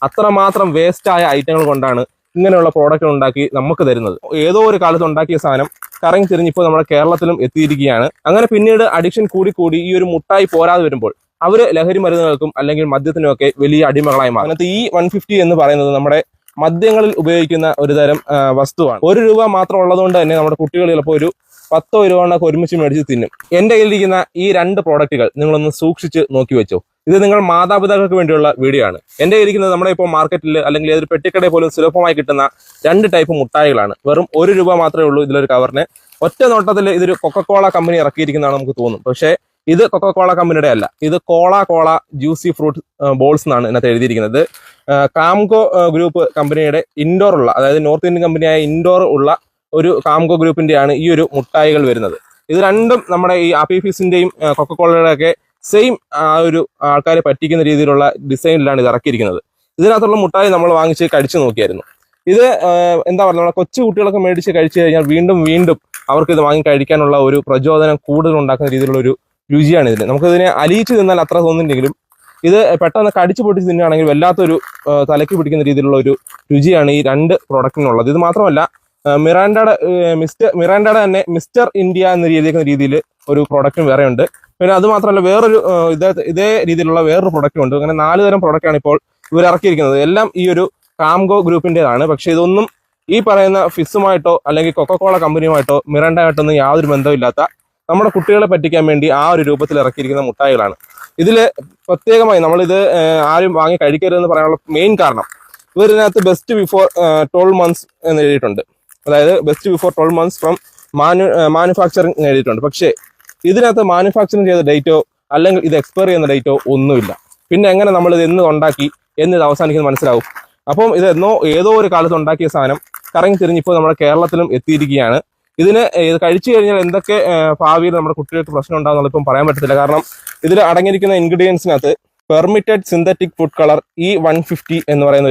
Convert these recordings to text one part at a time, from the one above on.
അത്രമാത്രം വേസ്റ്റായ ഐറ്റങ്ങൾ കൊണ്ടാണ് ഇങ്ങനെയുള്ള പ്രോഡക്റ്റുകൾ ഉണ്ടാക്കി നമുക്ക് തരുന്നത്. ഏതോ ഒരു കാലത്ത് ഉണ്ടാക്കിയ സാധനം കറങ്ങി തിരിഞ്ഞിപ്പോൾ നമ്മുടെ കേരളത്തിലും എത്തിയിരിക്കുകയാണ്. അങ്ങനെ പിന്നീട് അഡിക്ഷൻ കൂടി ഈ ഒരു മുട്ടായി പോരാതെ വരുമ്പോൾ അവര് ലഹരി മരുന്നുകൾക്കും അല്ലെങ്കിൽ മദ്യത്തിനും ഒക്കെ വലിയ അടിമകളായി മാറും. അങ്ങനത്തെ ഈ 150 എന്ന് പറയുന്നത് നമ്മുടെ മദ്യങ്ങളിൽ ഉപയോഗിക്കുന്ന ഒരു തരം വസ്തുവാണ്. ₹1 മാത്രം ഉള്ളതുകൊണ്ട് തന്നെ നമ്മുടെ കുട്ടികൾ ചിലപ്പോൾ ഒരു 10 രൂപ ഒരുമിച്ച് മേടിച്ച് തിന്നും. എന്റെ കയ്യിലിരിക്കുന്ന ഈ 2 പ്രോഡക്റ്റുകൾ നിങ്ങളൊന്ന് സൂക്ഷിച്ച് നോക്കി വെച്ചോ. ഇത് നിങ്ങൾ മാതാപിതാക്കൾക്ക് വേണ്ടിയുള്ള വീഡിയോ ആണ്. എന്റെ കയ്യിരിക്കുന്നത് നമ്മുടെ ഇപ്പോൾ മാർക്കറ്റിൽ അല്ലെങ്കിൽ ഏതൊരു പെട്ടിക്കടയിൽ പോലും സുലഭമായി കിട്ടുന്ന 2 ടൈപ്പ് മുട്ടായികളാണ്. വെറും ₹1 മാത്രമേ ഉള്ളൂ ഇതിലൊരു കവറിന്. ഒറ്റ നോട്ടത്തിൽ ഇതൊരു കൊക്കക്കോള കമ്പനി ഇറക്കിയിരിക്കുന്നതാണ് നമുക്ക് തോന്നും. പക്ഷേ ഇത് കൊക്കക്കോള കമ്പനിയുടെ അല്ല. ഇത് കോള ജ്യൂസി ഫ്രൂട്ട് ബോൾസ് എന്നാണ് ഇതിനകത്ത് എഴുതിയിരിക്കുന്നത്. കാംകോ ഗ്രൂപ്പ് കമ്പനിയുടെ ഇൻഡോർ ഉള്ള, അതായത് നോർത്ത് ഇന്ത്യൻ കമ്പനിയായ ഇൻഡോർ ഉള്ള ഒരു കാംകോ ഗ്രൂപ്പിന്റെയാണ് ഈ ഒരു മുട്ടായികൾ വരുന്നത്. ഇത് രണ്ടും നമ്മുടെ ഈ ആപ്പി ഫിസിന്റെയും കൊക്കക്കോളയുടെ ഒക്കെ സെയിം ഒരു ആൾക്കാരെ പറ്റിക്കുന്ന രീതിയിലുള്ള ഡിസൈനിലാണ് ഇത് ഇറക്കിയിരിക്കുന്നത്. ഇതിനകത്തുള്ള മുട്ടായി നമ്മൾ വാങ്ങിച്ച് കഴിച്ചു നോക്കിയായിരുന്നു. ഇത് എന്താ പറയുക, നമ്മുടെ കൊച്ചു കുട്ടികളൊക്കെ മേടിച്ച് കഴിച്ചു കഴിഞ്ഞാൽ വീണ്ടും അവർക്ക് ഇത് വാങ്ങി കഴിക്കാനുള്ള ഒരു പ്രചോദനം കൂടുതൽ ഉണ്ടാക്കുന്ന രീതിയിലുള്ള ഒരു രുചിയാണ് ഇതിന്. നമുക്കിതിനെ അലിയിച്ച് തിന്നാൽ അത്ര തോന്നുന്നില്ലെങ്കിലും ഇത് പെട്ടെന്ന് കടിച്ചു പൊട്ടിച്ച് തിന്നുകയാണെങ്കിൽ വല്ലാത്തൊരു തലയ്ക്ക് പിടിക്കുന്ന രീതിയിലുള്ള ഒരു രുചിയാണ് ഈ 2 പ്രോഡക്റ്റിനുള്ളത്. ഇത് മാത്രമല്ല മിറാൻഡയുടെ തന്നെ മിസ്റ്റർ ഇന്ത്യ എന്ന രീതിയിൽ ഒരു പ്രോഡക്റ്റും വേറെ ഉണ്ട്. പിന്നെ അത് മാത്രമല്ല വേറൊരു ഇതേ രീതിയിലുള്ള വേറൊരു പ്രൊഡക്റ്റും ഉണ്ട്. അങ്ങനെ 4 തരം പ്രൊഡക്റ്റാണ് ഇപ്പോൾ ഇവർ ഇറക്കിയിരിക്കുന്നത്. എല്ലാം ഈ ഒരു കാംകോ ഗ്രൂപ്പിൻ്റെതാണ്. പക്ഷെ ഇതൊന്നും ഈ പറയുന്ന ഫിസുമായിട്ടോ അല്ലെങ്കിൽ കൊക്കക്കോള കമ്പനിയുമായിട്ടോ മിറാൻഡയായിട്ടൊന്നും യാതൊരു ബന്ധമില്ലാത്ത നമ്മുടെ കുട്ടികളെ പറ്റിക്കാൻ വേണ്ടി ആ ഒരു രൂപത്തിൽ ഇറക്കിയിരിക്കുന്ന മുട്ടായികളാണ്. ഇതിൽ പ്രത്യേകമായി നമ്മളിത് ആരും വാങ്ങി കഴിക്കരുതെന്ന് പറയാനുള്ള മെയിൻ കാരണം ഇവരിനകത്ത് ബെസ്റ്റ് ബിഫോർ 12 months എന്ന് എഴുതിയിട്ടുണ്ട്. അതായത് best before 12 months from manufacturing എന്ന് എഴുതിയിട്ടുണ്ട്. പക്ഷേ ഇതിനകത്ത് മാനുഫാക്ചറിങ് ചെയ്ത ഡേറ്റോ അല്ലെങ്കിൽ ഇത് എക്സ്പയർ ചെയ്യുന്ന ഡേറ്റോ ഒന്നുമില്ല. പിന്നെ എങ്ങനെ നമ്മളിത് എന്ന് ഉണ്ടാക്കി എന്നിത് അവസാനിക്കുന്നത് മനസ്സിലാവും. അപ്പം ഇത് ഏതോ ഒരു കാലത്ത് ഉണ്ടാക്കിയ സാധനം കറങ്ങി തിരിഞ്ഞിപ്പോൾ നമ്മുടെ കേരളത്തിലും എത്തിയിരിക്കുകയാണ്. ഇത് കഴിച്ചു കഴിഞ്ഞാൽ എന്തൊക്കെ ഭാവിയിൽ നമ്മുടെ കുട്ടികൾക്ക് പ്രശ്നം ഉണ്ടാകുന്നുള്ള ഇപ്പം പറയാൻ പറ്റത്തില്ല. കാരണം ഇതിൽ അടങ്ങിയിരിക്കുന്ന ഇൻഗ്രീഡിയൻസിനകത്ത് permitted synthetic food colour E150 എന്ന് പറയുന്ന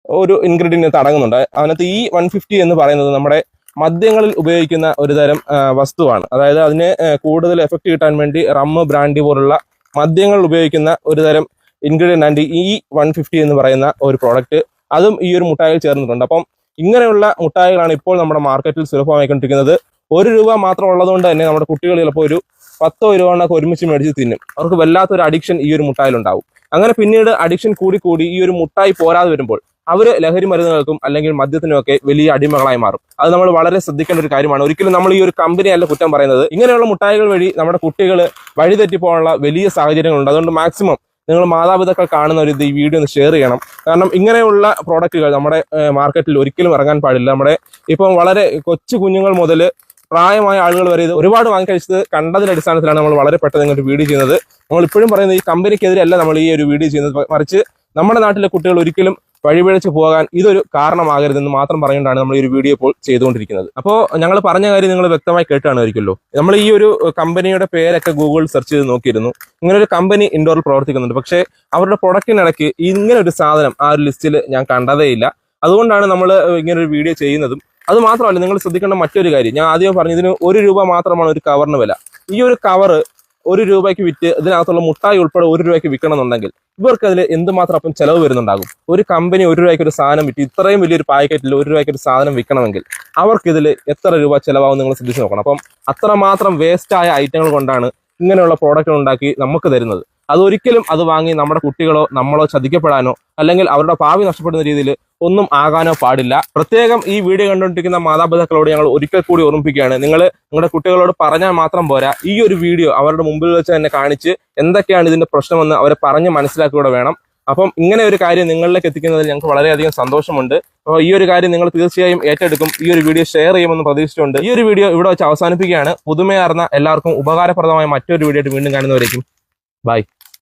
ഒരു ഇൻഗ്രീഡിയൻറ്റ് അടങ്ങുന്നുണ്ട്. അതിനകത്ത് E150 എന്ന് പറയുന്നത് നമ്മുടെ മദ്യങ്ങളിൽ ഉപയോഗിക്കുന്ന ഒരു തരം വസ്തുവാണ്. അതായത് അതിന് കൂടുതൽ എഫക്റ്റ് കിട്ടാൻ വേണ്ടി റമ്മ്, ബ്രാൻഡി പോലുള്ള മദ്യങ്ങളിൽ ഉപയോഗിക്കുന്ന ഒരു തരം ഇൻഗ്രീഡിയൻ്റ് ആണ് E150 എന്ന് പറയുന്ന ഒരു പ്രോഡക്റ്റ്. അതും ഈ ഒരു മുട്ടായിൽ ചേർന്നിട്ടുണ്ട്. അപ്പം ഇങ്ങനെയുള്ള മുട്ടായികളാണ് ഇപ്പോൾ നമ്മുടെ മാർക്കറ്റിൽ സുലഭമായിക്കൊണ്ടിരിക്കുന്നത്. ₹1 മാത്രം ഉള്ളതുകൊണ്ട് തന്നെ നമ്മുടെ കുട്ടികൾ ചിലപ്പോൾ ഒരു 10 രൂപ ഒരുമിച്ച് മേടിച്ച് തിന്നും. അവർക്ക് വല്ലാത്തൊരു അഡിക്ഷൻ ഈ ഒരു മുട്ടായിലുണ്ടാവും. അങ്ങനെ പിന്നീട് അഡിക്ഷൻ കൂടി ഈ ഒരു മുട്ടായി പോരാതെ വരുമ്പോൾ അവര് ലഹരി മരുന്നുകൾക്കും അല്ലെങ്കിൽ മദ്യത്തിനും ഒക്കെ വലിയ അടിമകളായി മാറും. അത് നമ്മൾ വളരെ ശ്രദ്ധിക്കേണ്ട ഒരു കാര്യമാണ്. ഒരിക്കലും നമ്മൾ ഈ ഒരു കമ്പനിയല്ല കുറ്റം പറയുന്നത്. ഇങ്ങനെയുള്ള മുട്ടായികൾ വഴി നമ്മുടെ കുട്ടികൾ വഴിതെറ്റിപ്പോകാനുള്ള വലിയ സാഹചര്യങ്ങളുണ്ട്. അതുകൊണ്ട് മാക്സിമം നിങ്ങൾ മാതാപിതാക്കൾ കാണുന്ന ഈ വീഡിയോ ഒന്ന് ഷെയർ ചെയ്യണം. കാരണം ഇങ്ങനെയുള്ള പ്രോഡക്റ്റുകൾ നമ്മുടെ മാർക്കറ്റിൽ ഒരിക്കലും ഇറങ്ങാൻ പാടില്ല. നമ്മുടെ ഇപ്പം വളരെ കൊച്ചു കുഞ്ഞുങ്ങൾ മുതൽ പ്രായമായ ആളുകൾ വരെ ഇത് ഒരുപാട് വാങ്ങിക്കഴിച്ചത് കണ്ടതിന്റെ അടിസ്ഥാനത്തിലാണ് നമ്മൾ വളരെ പെട്ടെന്ന് ഇങ്ങോട്ട് വീഡിയോ ചെയ്യുന്നത്. നമ്മൾ ഇപ്പോഴും പറയുന്നത് ഈ കമ്പനിക്കെതിരെയല്ല നമ്മൾ ഈ ഒരു വീഡിയോ ചെയ്യുന്നത്, മറിച്ച് നമ്മുടെ നാട്ടിലെ കുട്ടികൾ ഒരിക്കലും വഴിപിഴച്ച് പോകാൻ ഇതൊരു കാരണമാകരുതെന്ന് മാത്രം പറഞ്ഞുകൊണ്ടാണ് നമ്മൾ ഈ ഒരു വീഡിയോ ഇപ്പോൾ ചെയ്തുകൊണ്ടിരിക്കുന്നത്. അപ്പോൾ ഞങ്ങൾ പറഞ്ഞ കാര്യം നിങ്ങൾ വ്യക്തമായി കേട്ടാണായിരിക്കുമല്ലോ. നമ്മൾ ഈ ഒരു കമ്പനിയുടെ പേരൊക്കെ ഗൂഗിൾ സെർച്ച് ചെയ്ത് നോക്കിയിരുന്നു. ഇങ്ങനെ ഒരു കമ്പനി ഇൻഡോറിൽ പ്രവർത്തിക്കുന്നുണ്ട്. പക്ഷേ അവരുടെ പ്രൊഡക്റ്റിനിടയ്ക്ക് ഇങ്ങനെ ഒരു സാധനം ആ ഒരു ലിസ്റ്റിൽ ഞാൻ കണ്ടതേയില്ല. അതുകൊണ്ടാണ് നമ്മൾ ഇങ്ങനെ ഒരു വീഡിയോ ചെയ്യുന്നതും. അത് മാത്രമല്ല, നിങ്ങൾ ശ്രദ്ധിക്കേണ്ട മറ്റൊരു കാര്യം, ഞാൻ ആദ്യം പറഞ്ഞു ഇതിന് ₹1 മാത്രമാണ് ഒരു കവറിന് വില. ഈ ഒരു കവറ് ₹1 വിറ്റ് ഇതിനകത്തുള്ള മുട്ടായി ഉൾപ്പെടെ ₹1 വിൽക്കണമെന്നുണ്ടെങ്കിൽ ഇവർക്ക് അതിൽ എന്തുമാത്രം അപ്പം ചെലവ് വരുന്നുണ്ടാകും. ഒരു കമ്പനി ₹1 ഒരു സാധനം വിറ്റ് ഇത്രയും വലിയൊരു പാക്കറ്റിൽ ₹1 ഒരു സാധനം വിൽക്കണമെങ്കിൽ അവർക്ക് ഇതിൽ എത്ര രൂപ ചെലവാകും നിങ്ങൾ ശ്രദ്ധിച്ച് നോക്കണം. അപ്പം അത്രമാത്രം വേസ്റ്റായ ഐറ്റങ്ങൾ കൊണ്ടാണ് ഇങ്ങനെയുള്ള പ്രോഡക്റ്റുകൾ ഉണ്ടാക്കി നമുക്ക് തരുന്നത്. അതൊരിക്കലും അത് വാങ്ങി നമ്മുടെ കുട്ടികളോ നമ്മളോ ചതിക്കപ്പെടാനോ അല്ലെങ്കിൽ അവരുടെ ഭാവി നഷ്ടപ്പെടുന്ന രീതിയിൽ ഒന്നും ആകാനോ പാടില്ല. പ്രത്യേകം ഈ വീഡിയോ കണ്ടുകൊണ്ടിരിക്കുന്ന മാതാപിതാക്കളോട് ഞങ്ങൾ ഒരിക്കൽ കൂടി ഓർമ്മിപ്പിക്കുകയാണ്, നിങ്ങളുടെ കുട്ടികളോട് പറഞ്ഞാൽ മാത്രം പോരാ, ഈ ഒരു വീഡിയോ അവരുടെ മുമ്പിൽ വെച്ച് തന്നെ കാണിച്ച് എന്തൊക്കെയാണ് ഇതിന്റെ പ്രശ്നമെന്ന് അവരെ പറഞ്ഞ് മനസ്സിലാക്കുക വേണം. അപ്പം ഇങ്ങനെ ഒരു കാര്യം നിങ്ങളിലേക്ക് എത്തിക്കുന്നതിൽ ഞങ്ങൾക്ക് വളരെയധികം സന്തോഷമുണ്ട്. അപ്പോൾ ഈ ഒരു കാര്യം നിങ്ങൾ തീർച്ചയായും ഏറ്റെടുക്കും, ഈ ഒരു വീഡിയോ ഷെയർ ചെയ്യുമെന്ന് പ്രതീക്ഷിച്ചുകൊണ്ട് ഈ ഒരു വീഡിയോ ഇവിടെ വെച്ച് അവസാനിപ്പിക്കുകയാണ്. പുതുമയാർന്ന എല്ലാവർക്കും ഉപകാരപ്രദമായ മറ്റൊരു വീഡിയോ ആയിട്ട് വീണ്ടും കാണുന്നവരേക്കും ബൈ.